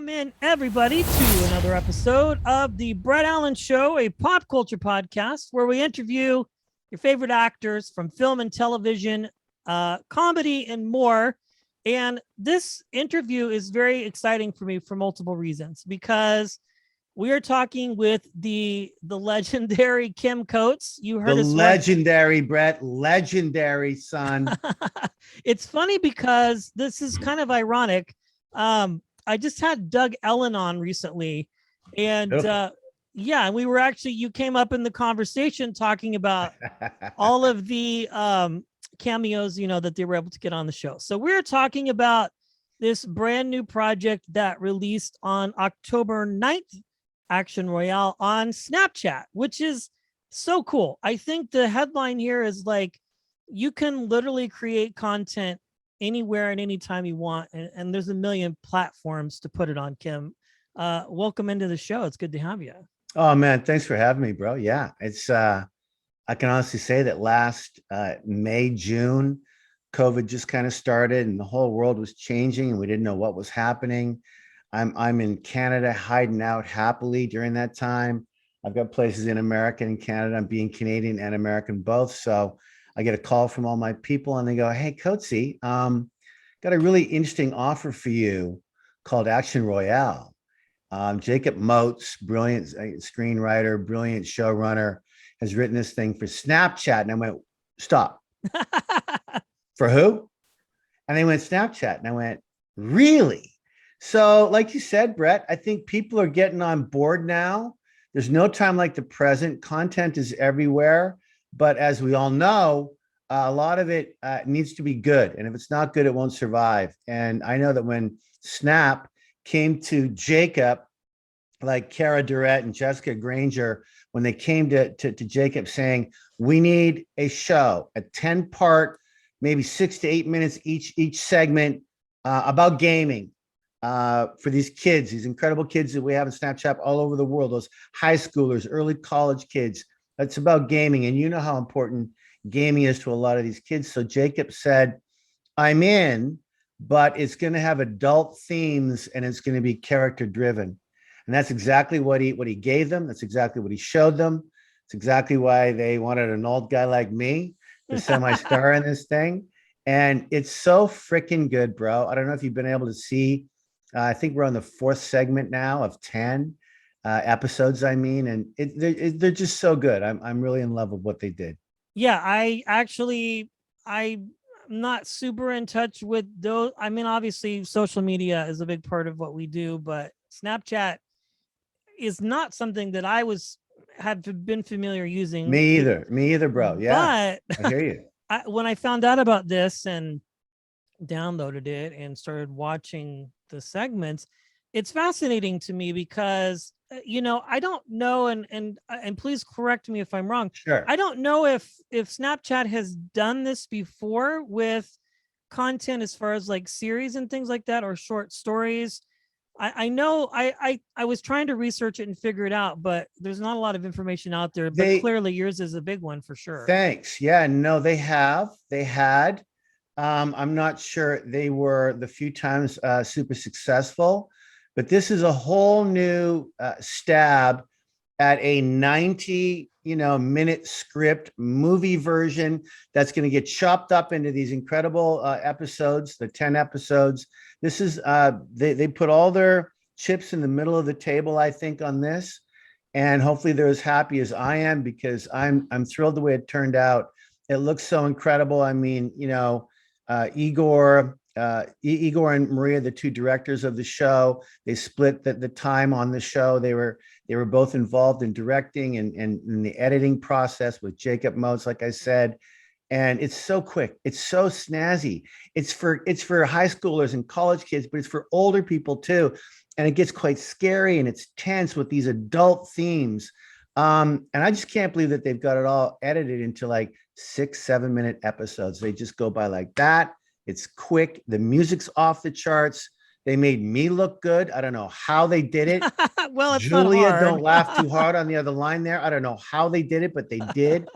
Welcome in, everybody, to another episode of the Brett Allan Show, a pop culture podcast where we interview your favorite actors from film and television, comedy, and more. And this interview is very exciting for me for multiple reasons because we are talking with the legendary Kim Coates. You heard The us legendary Brett, legendary son. It's funny because this is kind of ironic. I just had Doug Ellen on recently, and yeah, and we were actually you came up in the conversation talking about all of the cameos, that they were able to get on the show. So we're talking about this brand new project that released on October 9th, Action Royale on Snapchat, which is so cool. I think the headline here is like you can literally create content anywhere and anytime you want, and there's a million platforms to put it on. Kim, welcome into the show. It's good to have you. Oh man, thanks for having me, bro. Yeah, it's I can honestly say that last May, June, COVID just kind of started and the whole world was changing and we didn't know what was happening. I'm in Canada hiding out happily during that time. I've got places in America and Canada. I'm being Canadian and American both. So I get a call from all my people and they go, "Hey, Coatsy, got a really interesting offer for you called Action Royale." Jacob Moats, brilliant screenwriter, brilliant showrunner, has written this thing for Snapchat. And I went, "Stop." "For who?" And they went, "Snapchat." And I went, "Really?" So like you said, Brett, I think people are getting on board now. There's no time like the present. Content is everywhere. But as we all know, a lot of it needs to be good. And if it's not good, it won't survive. And I know that when Snap came to Jacob, like Cara Durrett and Jessica Granger, when they came to Jacob saying, "We need a show, a 10-part, maybe 6 to 8 minutes each segment about gaming for these kids, these incredible kids that we have in Snapchat all over the world, those high schoolers, early college kids. It's about gaming. And you know how important gaming is to a lot of these kids." So Jacob said, "I'm in, but it's going to have adult themes and it's going to be character driven." And that's exactly what he gave them. That's exactly what he showed them. It's exactly why they wanted an old guy like me to semi-star in this thing. And it's so freaking good, bro. I don't know if you've been able to see. I think we're on the 4th segment now of 10 episodes. I mean, and they're just so good. I'm really in love with what they did. Yeah, I'm not super in touch with those. I mean, obviously, social media is a big part of what we do, but Snapchat is not something that had been familiar using. Me either, bro. Yeah, But I hear you. when I found out about this and downloaded it and started watching the segments, it's fascinating to me because I don't know, and please correct me if I'm wrong. Sure. I don't know if Snapchat has done this before with content as far as like series and things like that or short stories. I know I was trying to research it and figure it out, but there's not a lot of information out there. But clearly yours is a big one for sure. Thanks. Yeah, no, they had. I'm not sure they were the few times super successful, but this is a whole new stab at a 90 minute script movie version that's going to get chopped up into these incredible episodes, the 10 episodes. This is they put all their chips in the middle of the table, I think, on this, and hopefully they're as happy as I am because I'm thrilled the way it turned out. It looks so incredible. I mean, Igor and Maria, the 2 directors of the show, they split the time on the show. They were both involved in directing and in the editing process with Jacob Moats, like I said. And it's so quick. It's so snazzy. It's for high schoolers and college kids, but it's for older people too. And it gets quite scary and it's tense with these adult themes. And I just can't believe that they've got it all edited into like 6-7 minute episodes. They just go by like that. It's quick. The music's off the charts. They made me look good. I don't know how they did it. Well, it's Julia, not hard. don't laugh too hard on the other line there. I don't know how they did it, but they did.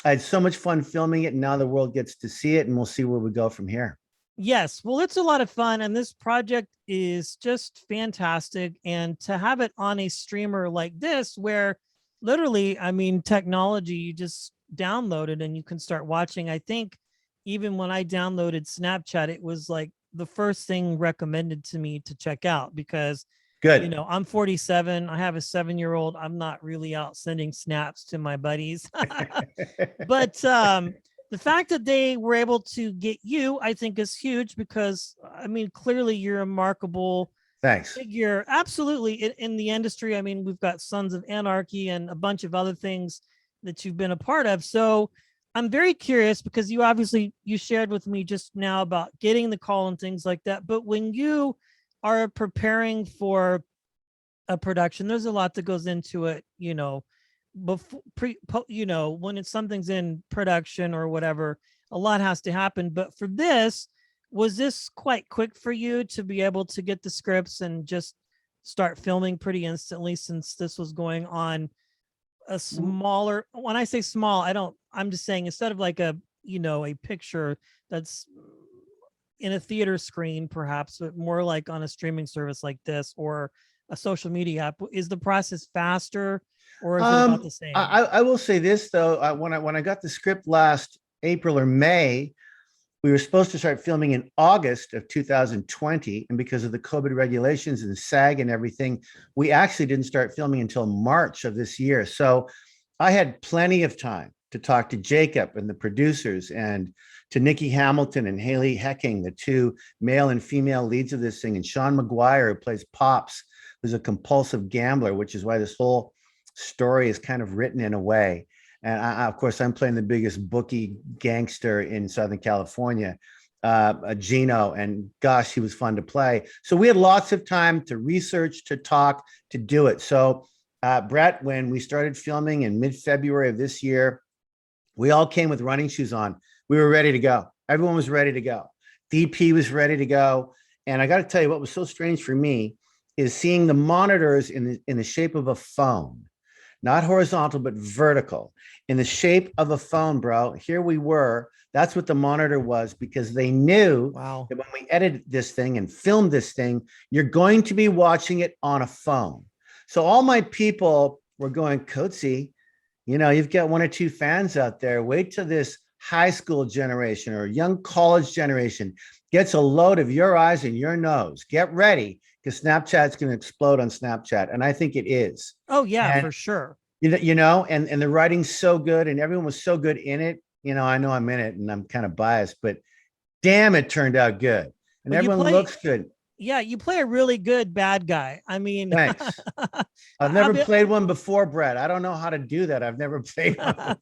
I had so much fun filming it, and now the world gets to see it, and we'll see where we go from here. Yes, well, it's a lot of fun, and this project is just fantastic. And to have it on a streamer like this, where literally, I mean, technology, you just download it and you can start watching. I think even when I downloaded Snapchat, it was like the first thing recommended to me to check out because, you Good. know, I'm 47, I have a 7-year-old. I'm not really out sending snaps to my buddies. But the fact that they were able to get you, I think, is huge because I mean, clearly you're a remarkable Thanks. figure, absolutely in the industry. I mean, we've got Sons of Anarchy and a bunch of other things that you've been a part of. So I'm very curious because you obviously you shared with me just now about getting the call and things like that. But when you are preparing for a production, there's a lot that goes into it, you know, before you know, when it's something's in production or whatever, a lot has to happen. But for this, was this quite quick for you to be able to get the scripts and just start filming pretty instantly, since this was going on a smaller, when I say small, I'm just saying instead of like a, you know, a picture that's in a theater screen perhaps, but more like on a streaming service like this or a social media app, is the process faster or is it about the same? I will say this though, when I got the script last April or May, we were supposed to start filming in August of 2020, and because of the COVID regulations and SAG and everything, we actually didn't start filming until March of this year. So I had plenty of time to talk to Jacob and the producers and to Nikki Hamilton and Haley Hecking, the two male and female leads of this thing, and Sean McGuire, who plays Pops, who's a compulsive gambler, which is why this whole story is kind of written in a way. And of course, I'm playing the biggest bookie gangster in Southern California, Gino, and gosh, he was fun to play. So we had lots of time to research, to talk, to do it. So Brett, when we started filming in mid-February of this year, we all came with running shoes on. We were ready to go. Everyone was ready to go. DP was ready to go. And I got to tell you, what was so strange for me is seeing the monitors in the shape of a phone, not horizontal, but vertical, in the shape of a phone, bro. Here we were. That's what the monitor was, because they knew Wow. that when we edited this thing and filmed this thing, you're going to be watching it on a phone. So all my people were going, Coatsy, you know, you've got one or two fans out there. Wait till this high school generation or young college generation gets a load of your eyes and your nose. Get ready, because Snapchat's going to explode on Snapchat. And I think it is. Oh yeah, And for sure. you know, and the writing's so good and everyone was so good in it. You know I'm in it and I'm kind of biased, but damn, it turned out good. And Well, everyone looks good. yeah, you play a really good bad guy. I mean, Thanks. I've I'll never be, played one before, Brett. I don't know how to do that. I've never played one.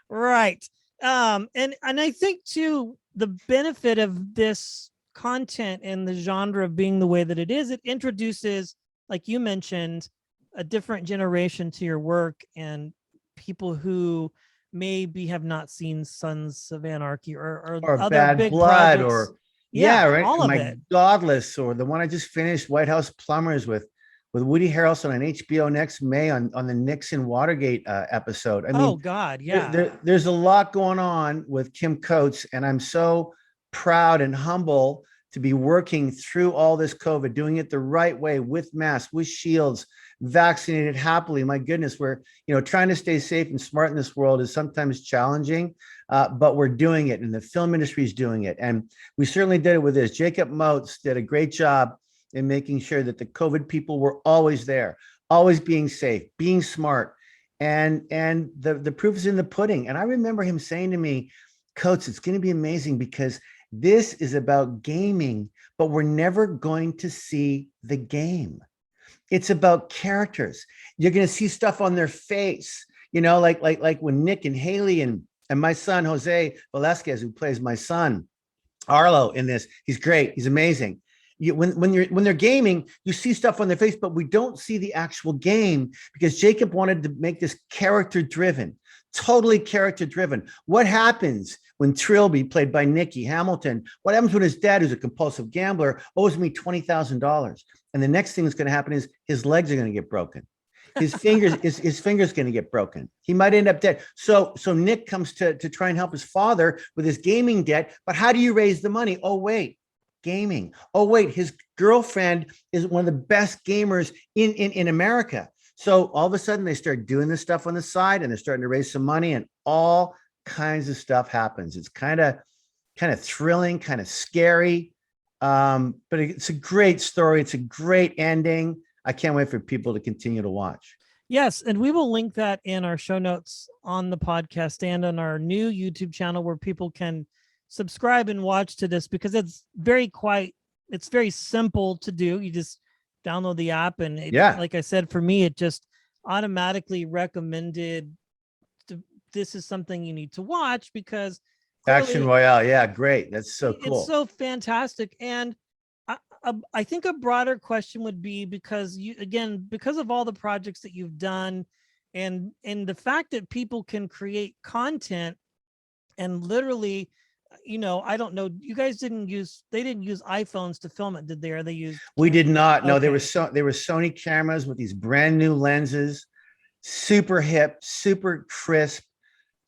right. And I think too, the benefit of this content and the genre of being the way that it introduces, like you mentioned, a different generation to your work and people who maybe have not seen Sons of Anarchy or Or other Bad big Blood, projects. or Yeah, yeah, right. all of My it. Godless, or the one I just finished, White House Plumbers, with Woody Harrelson on HBO next May on the Nixon Watergate episode. I Oh mean, God, yeah. there's a lot going on with Kim Coates, and I'm so proud and humble to be working through all this COVID, doing it the right way, with masks, with shields, vaccinated happily. My goodness, we're, you know, trying to stay safe and smart in this world is sometimes challenging, but we're doing it, and the film industry is doing it, and we certainly did it with this. Jacob Moats did a great job in making sure that the COVID people were always there, always being safe, being smart, and the proof is in the pudding. And I remember him saying to me, Coates, it's going to be amazing because this is about gaming, but we're never going to see the game. It's about characters. You're going to see stuff on their face, you know, like when Nick and Haley and my son Jose Velasquez, who plays my son Arlo in this, he's great, he's amazing. When they're gaming, you see stuff on their face, but we don't see the actual game because Jacob wanted to make this character driven, totally character driven. What happens when Trilby, played by Nikki Hamilton, what happens when his dad, who's a compulsive gambler, owes me $20,000? And the next thing that's going to happen is his legs are going to get broken. his finger's going to get broken. He might end up dead. So Nick comes to try and help his father with his gaming debt. But how do you raise the money? Oh, wait, gaming. Oh, wait, his girlfriend is one of the best gamers in America. So all of a sudden they start doing this stuff on the side and they're starting to raise some money and all kinds of stuff happens. It's kind of thrilling, kind of scary. But it's a great story. It's a great ending. I can't wait for people to continue to watch. Yes, and we will link that in our show notes on the podcast and on our new YouTube channel where people can subscribe and watch to this, because it's very simple to do. You just download the app and like I said, for me, it just automatically recommended this is something you need to watch because Action Royale. Yeah, great. That's so cool. It's so fantastic. And I think a broader question would be, because because of all the projects that you've done and the fact that people can create content and literally, I don't know, you guys didn't use iPhones to film it, did they? Or they used? We did not. No, there were Sony cameras with these brand new lenses, super hip, super crisp.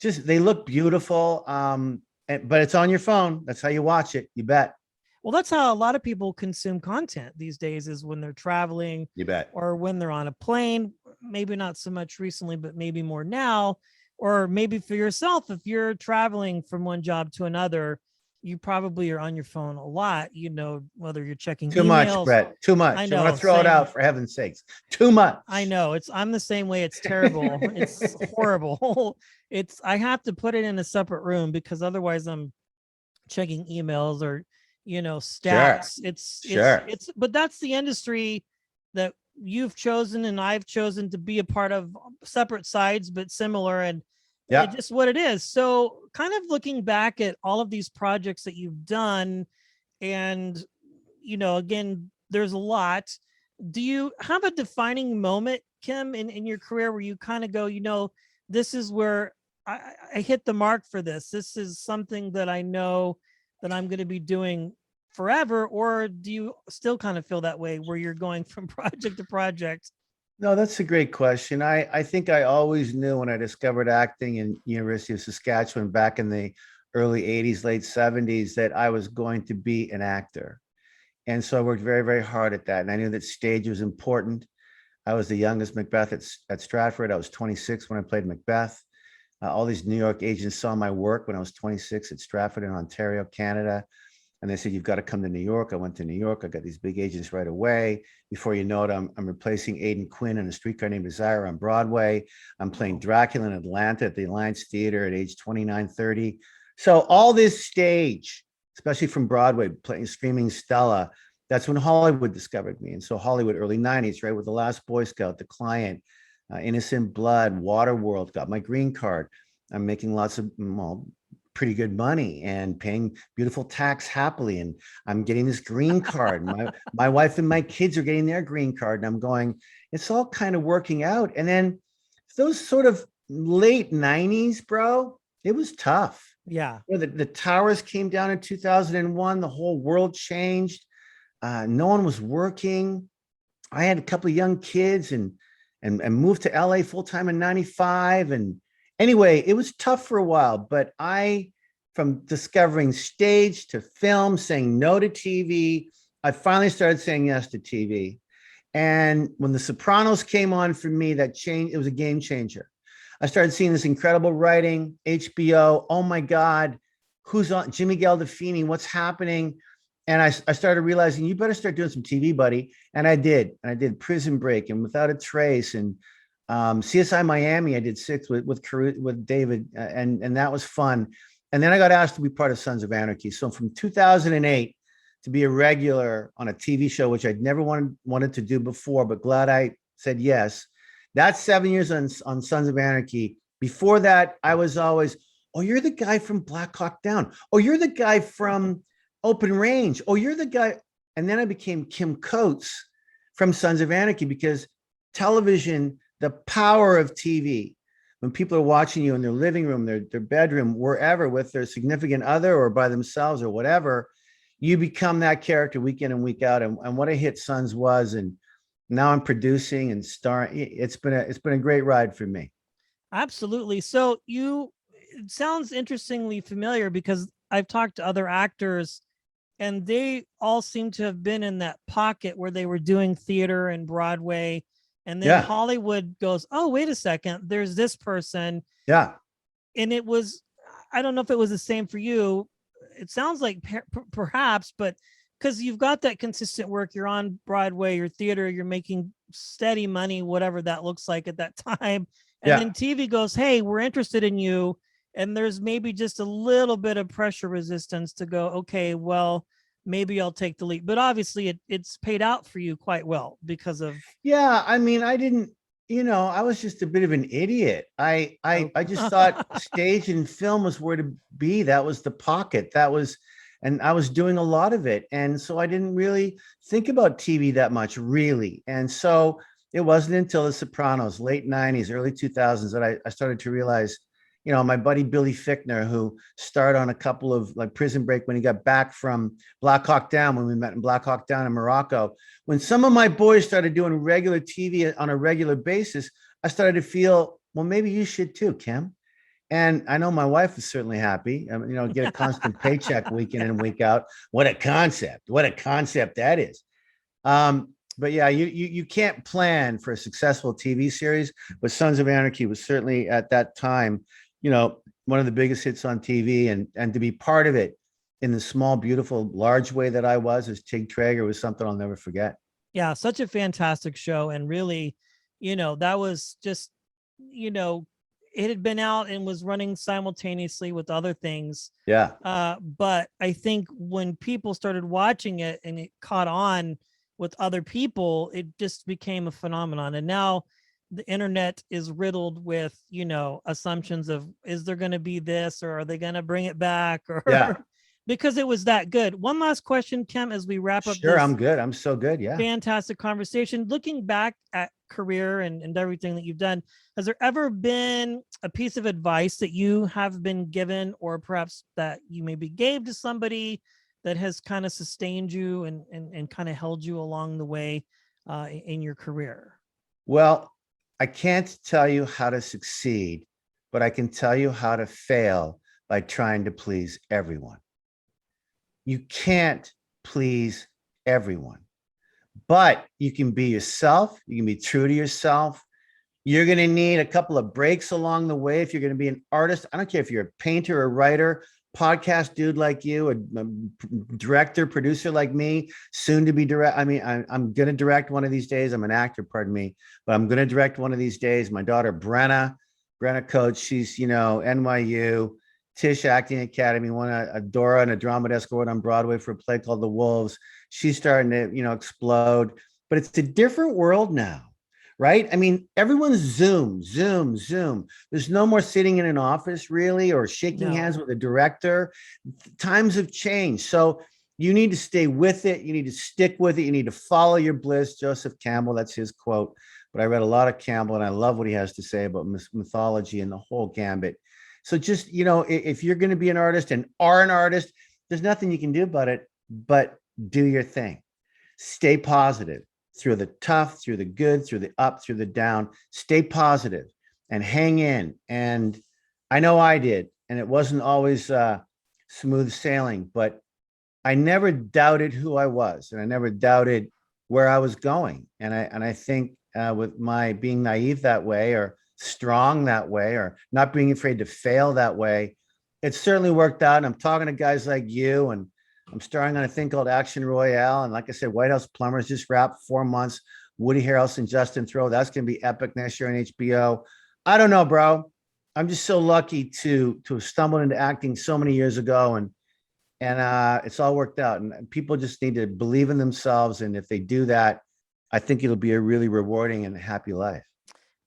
Just, they look beautiful. But it's on your phone. That's how you watch it. You bet. Well, that's how a lot of people consume content these days, is when they're traveling. You bet. Or when they're on a plane, maybe not so much recently, but maybe more now. Or maybe for yourself, if you're traveling from one job to another, you probably are on your phone a lot, whether you're checking too emails. Much, Brett. Too much. I want to throw it out, for heaven's sakes. Too much. I know. I'm the same way. It's terrible. It's horrible. I have to put it in a separate room because otherwise I'm checking emails or, stats. Sure. But that's the industry that you've chosen and I've chosen to be a part of, separate sides, but similar, and it's just what it is. So kind of looking back at all of these projects that you've done, and, again, there's a lot. Do you have a defining moment, Kim, in your career where you kind of go, this is where I hit the mark for this. This is something that I know that I'm going to be doing forever? Or do you still kind of feel that way where you're going from project to project? No, that's a great question. I think I always knew when I discovered acting in University of Saskatchewan back in the early 80s, late 70s, that I was going to be an actor. And so I worked very, very hard at that. And I knew that stage was important. I was the youngest Macbeth at Stratford. I was 26 when I played Macbeth. All these New York agents saw my work when I was 26 at Stratford in Ontario, Canada. And they said, you've got to come to New York. I went to New York. I got these big agents right away. Before you know it, I'm replacing Aidan Quinn in A Streetcar Named Desire on Broadway. I'm playing Dracula in Atlanta at the Alliance Theater at age 29, 30. So all this stage, especially from Broadway, playing Screaming Stella, that's when Hollywood discovered me. And so Hollywood, early 90s, right, with The Last Boy Scout, The Client, Innocent Blood, Waterworld, got my green card. I'm making lots of, pretty good money and paying beautiful tax happily. And I'm getting this green card. My wife and my kids are getting their green card. And I'm going, it's all kind of working out. And then those sort of late 90s, bro, it was tough. Yeah. The towers came down in 2001. The whole world changed. No one was working. I had a couple of young kids and moved to LA full-time in 95. And anyway, it was tough for a while, but from discovering stage to film, saying no to TV, I finally started saying yes to TV. And when The Sopranos came on for me, that changed. It was a game changer. I started seeing this incredible writing, HBO. Oh my God, who's on? Jimmy Gandolfini, what's happening? And I started realizing, you better start doing some TV, buddy. And I did. And I did Prison Break and Without a Trace and CSI Miami. I did 6 with David, and that was fun. And then I got asked to be part of Sons of Anarchy. So from 2008 to be a regular on a TV show, which I'd never wanted to do before, but glad I said yes. That's 7 years on Sons of Anarchy. Before that, I was always, oh, you're the guy from Black Hawk Down. Oh, you're the guy from Open Range. Oh, you're the guy. And then I became Kim Coates from Sons of Anarchy, because television, the power of TV, when people are watching you in their living room, their bedroom, wherever, with their significant other or by themselves or whatever, you become that character week in and week out. And what a hit Sons was. And now I'm producing and starring. It's been a great ride for me. Absolutely. So it sounds interestingly familiar because I've talked to other actors and they all seem to have been in that pocket where they were doing theater and Broadway. And then Yeah, Hollywood goes, oh, wait a second, there's this person. yeah, And it was, I don't know if it was the same for you. It sounds like perhaps, but because you've got that consistent work, you're on Broadway, your theater, you're making steady money, whatever that looks like at that time. And yeah. then TV goes, hey, we're interested in you. And there's maybe just a little bit of pressure resistance to go, okay, well, maybe I'll take the leap. But obviously it's paid out for you quite well because of Yeah, I mean, I didn't, I was just a bit of an idiot. I just thought stage and film was where to be. That was the pocket. And I was doing a lot of it. And so I didn't really think about TV that much, really. And so it wasn't until The Sopranos, late 90s, early 2000s, that I started to realize, my buddy Billy Fichtner, who starred on a couple of like Prison Break when he got back from Black Hawk Down, when we met in Black Hawk Down in Morocco. When some of my boys started doing regular TV on a regular basis, I started to feel, well, maybe you should too, Kim. And I know my wife is certainly happy. Get a constant paycheck week in and week out. What a concept! What a concept that is. But yeah, you can't plan for a successful TV series. But Sons of Anarchy was certainly at that time, one of the biggest hits on TV, and to be part of it in the small, beautiful, large way that I was as Tig Traeger was something I'll never forget. Yeah, such a fantastic show. And really, that was just, it had been out and was running simultaneously with other things. Yeah. But I think when people started watching it and it caught on with other people, it just became a phenomenon. And now the internet is riddled with, assumptions of, is there going to be this, or are they going to bring it back? Or Yeah. because it was that good. One last question, Kim, as we wrap up Sure, this I'm good. I'm so good. Yeah. fantastic conversation. Looking back at career and everything that you've done, has there ever been a piece of advice that you have been given, or perhaps that you maybe gave to somebody that has kind of sustained you and kind of held you along the way in your career? Well, I can't tell you how to succeed, but I can tell you how to fail by trying to please everyone. You can't please everyone, but you can be yourself. You can be true to yourself. You're going to need a couple of breaks along the way if you're going to be an artist. I don't care if you're a painter, a writer, podcast dude like you, a director, producer like me, soon to be direct. I mean, I'm going to direct one of these days. I'm an actor, pardon me, but I'm going to direct one of these days. My daughter, Brenna Coach, she's, NYU, Tisch Acting Academy, won a Dora and a Drama Desk Award on Broadway for a play called The Wolves. She's starting to, explode, but it's a different world now. Right? I mean, everyone's Zoom. There's no more sitting in an office really, or shaking hands with a director. Times have changed. So you need to stay with it. You need to stick with it. You need to follow your bliss. Joseph Campbell, that's his quote. But I read a lot of Campbell and I love what he has to say about mythology and the whole gambit. So just, if you're going to be an artist and are an artist, there's nothing you can do about it, but do your thing. Stay positive. Through the tough, through the good, through the up, through the down, stay positive and hang in. And I know I did, and it wasn't always smooth sailing, but I never doubted who I was, and I never doubted where I was going. And I think with my being naive that way, or strong that way, or not being afraid to fail that way, it certainly worked out. And I'm talking to guys like you, and I'm starring on a thing called Action Royale. And like I said, White House Plumbers just wrapped 4 months. Woody Harrelson, Justin Throw. That's going to be epic next year on HBO. I don't know, bro. I'm just so lucky to have stumbled into acting so many years ago. And it's all worked out. And people just need to believe in themselves. And if they do that, I think it'll be a really rewarding and happy life.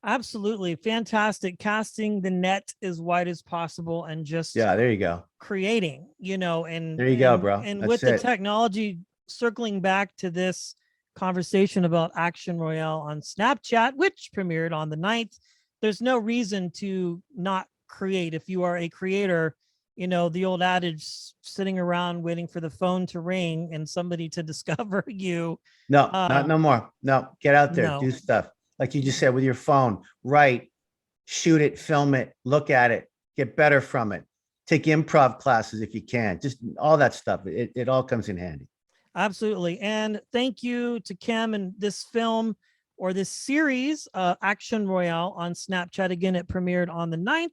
Absolutely. Fantastic. Casting the net as wide as possible and just there you go. Creating, and there you go, bro. And That's with it. the technology, circling back to this conversation about Action Royale on Snapchat, which premiered on the 9th, there's no reason to not create. If you are a creator, the old adage, sitting around waiting for the phone to ring and somebody to discover you. No, not no more. No, get out there, No. do stuff. Like you just said with your phone, write, shoot it, film it, look at it, get better from it. Take improv classes if you can. Just all that stuff. It all comes in handy. Absolutely. And thank you to Kim and this film, or this series, Action Royale, on Snapchat. Again, it premiered on the 9th.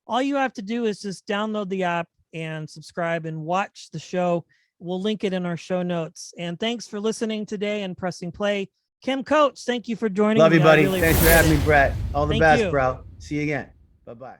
All you have to do is just download the app and subscribe and watch the show. We'll link it in our show notes. And thanks for listening today and pressing play. Kim Coates, thank you for joining me. Love you, buddy. Really Thanks for having me, Brett. All the Thank best, you. bro. See you again. Bye-bye.